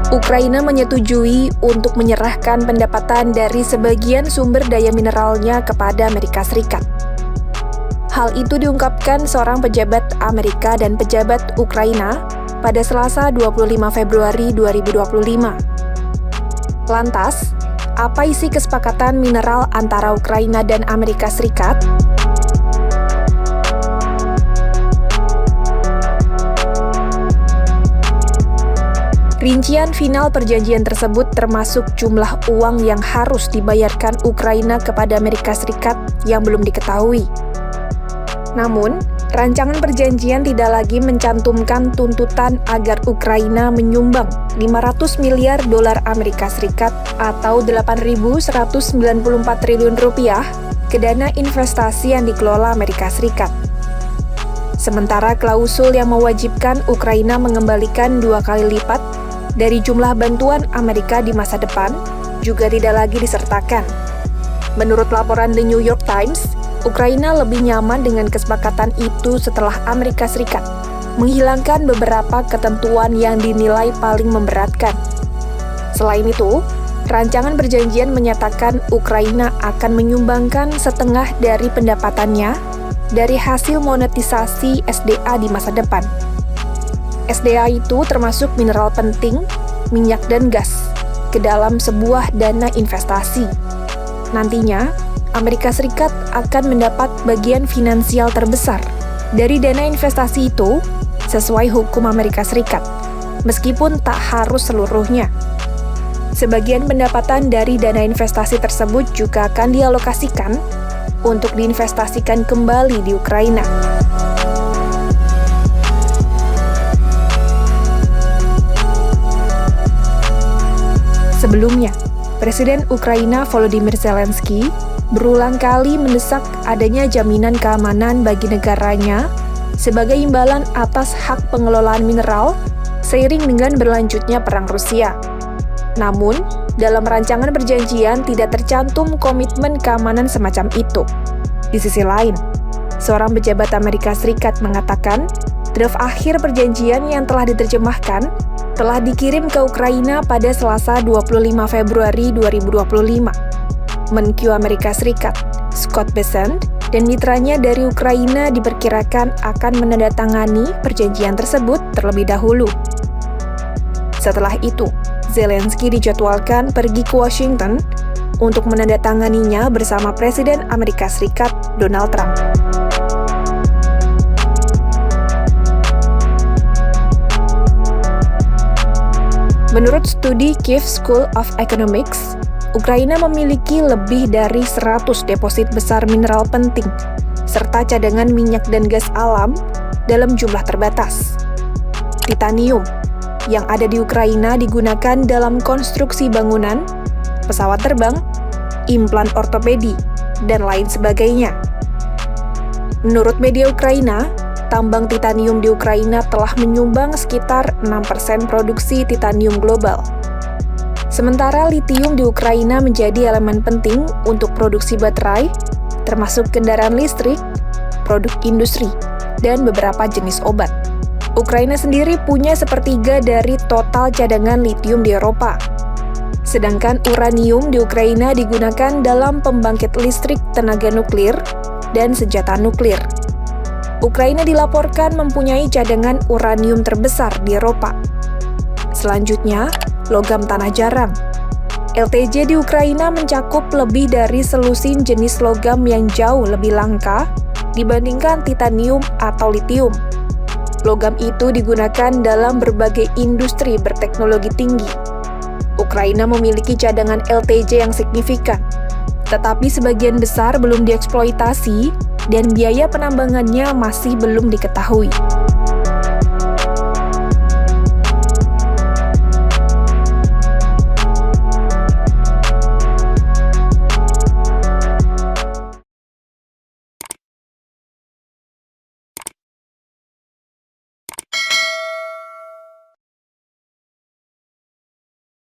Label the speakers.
Speaker 1: Ukraina menyetujui untuk menyerahkan pendapatan dari sebagian sumber daya mineralnya kepada Amerika Serikat. Hal itu diungkapkan seorang pejabat Amerika dan pejabat Ukraina pada Selasa 25 Februari 2025. Lantas, apa isi kesepakatan mineral antara Ukraina dan Amerika Serikat? Rincian final perjanjian tersebut termasuk jumlah uang yang harus dibayarkan Ukraina kepada Amerika Serikat yang belum diketahui. Namun, rancangan perjanjian tidak lagi mencantumkan tuntutan agar Ukraina menyumbang 500 miliar dolar Amerika Serikat atau 8.194 triliun rupiah ke dana investasi yang dikelola Amerika Serikat. Sementara klausul yang mewajibkan Ukraina mengembalikan 2 kali lipat dari jumlah bantuan Amerika di masa depan juga tidak lagi disertakan. Menurut laporan The New York Times, Ukraina lebih nyaman dengan kesepakatan itu setelah Amerika Serikat menghilangkan beberapa ketentuan yang dinilai paling memberatkan. Selain itu, rancangan perjanjian menyatakan Ukraina akan menyumbangkan setengah dari pendapatannya dari hasil monetisasi SDA di masa depan. SDA itu termasuk mineral penting, minyak dan gas, ke dalam sebuah dana investasi. Nantinya, Amerika Serikat akan mendapat bagian finansial terbesar dari dana investasi itu sesuai hukum Amerika Serikat, meskipun tak harus seluruhnya. Sebagian pendapatan dari dana investasi tersebut juga akan dialokasikan untuk diinvestasikan kembali di Ukraina. Sebelumnya, Presiden Ukraina Volodymyr Zelensky berulang kali mendesak adanya jaminan keamanan bagi negaranya sebagai imbalan atas hak pengelolaan mineral seiring dengan berlanjutnya perang Rusia. Namun, dalam rancangan perjanjian tidak tercantum komitmen keamanan semacam itu. Di sisi lain, seorang pejabat Amerika Serikat mengatakan draft akhir perjanjian yang telah diterjemahkan telah dikirim ke Ukraina pada Selasa 25 Februari 2025. Menkyu Amerika Serikat, Scott Bessent, dan mitranya dari Ukraina diperkirakan akan menandatangani perjanjian tersebut terlebih dahulu. Setelah itu, Zelensky dijadwalkan pergi ke Washington untuk menandatanganinya bersama Presiden Amerika Serikat Donald Trump. Menurut studi Kyiv School of Economics, Ukraina memiliki lebih dari 100 deposit besar mineral penting, serta cadangan minyak dan gas alam dalam jumlah terbatas. Titanium yang ada di Ukraina digunakan dalam konstruksi bangunan, pesawat terbang, implan ortopedi, dan lain sebagainya. Menurut media Ukraina, tambang titanium di Ukraina telah menyumbang sekitar 6% produksi titanium global. Sementara litium di Ukraina menjadi elemen penting untuk produksi baterai, termasuk kendaraan listrik, produk industri, dan beberapa jenis obat. Ukraina sendiri punya sepertiga dari total cadangan litium di Eropa. Sedangkan uranium di Ukraina digunakan dalam pembangkit listrik tenaga nuklir dan senjata nuklir. Ukraina dilaporkan mempunyai cadangan uranium terbesar di Eropa. Selanjutnya, logam tanah jarang. LTJ di Ukraina mencakup lebih dari selusin jenis logam yang jauh lebih langka dibandingkan titanium atau litium. Logam itu digunakan dalam berbagai industri berteknologi tinggi. Ukraina memiliki cadangan LTJ yang signifikan, tetapi sebagian besar belum dieksploitasi dan biaya penambangannya masih belum diketahui.